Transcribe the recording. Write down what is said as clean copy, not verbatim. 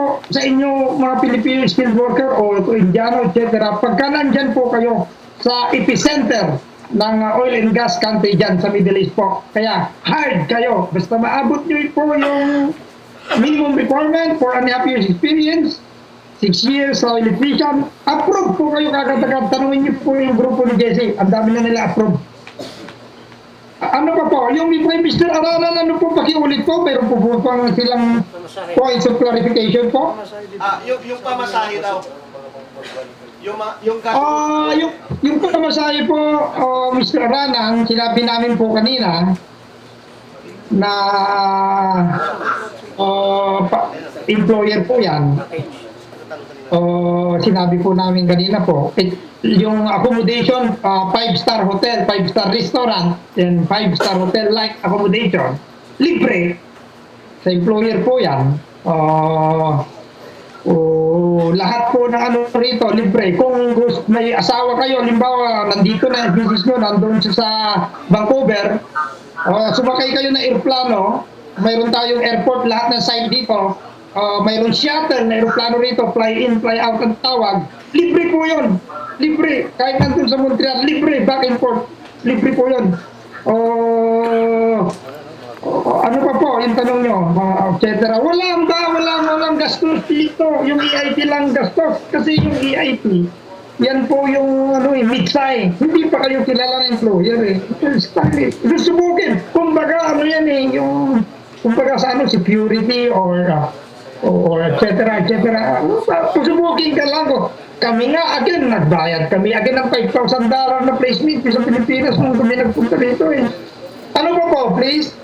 po sa inyo mga Filipino skilled worker o Indiano, etc. Pagka nandyan po kayo sa epicenter ng oil and gas country dyan sa Middle East po. Kaya hard kayo. Basta maabot nyo po yung minimum requirement for a half years experience, 6 years sa electrician, approve po kayo kagad-agad. Tanungin nyo po yung grupo ni Jesse. Ang dami na nila approve. Ano pa po? Yung Mr. Aranan, ano po pakiulit po? Pero po pang silang points of clarification po. Yung pamasahe daw. Yung pamasahe po, Mr. Aranan, sinabi namin po kanina na employer po yan. Sinabi po namin kanina po, yung accommodation, 5-star hotel, 5-star restaurant, and 5-star hotel-like accommodation, libre. Sa employer po yan. Lahat po ng ano rito, libre. Kung may asawa kayo, limbawa, nandito na yung business nyo, nandun sa Vancouver, sumakay kayo na aeroplano, mayroon tayong airport, lahat ng site dito, mayroon shuttle na aeroplano rito, fly in, fly out ang tawag, libre po yun. Libre. Kahit nandun sa Montreal, libre, back and forth. Libre po yun. Ano pa po, yung tanong nyo, etc. Walang gastos dito. Yung EIT lang gastos. Kasi yung EIT, yan po yung mid-size. Hindi pa kayo kilala ng employer eh. Susubukin. Kumbaga, yung kumbaga sa security or etc. Susubukin ka lang ko. Kami nga, again, nagbayad kami. Again, ng $5,000 na placement sa Pilipinas nung kami nagpunta dito eh. Ano pa po, please?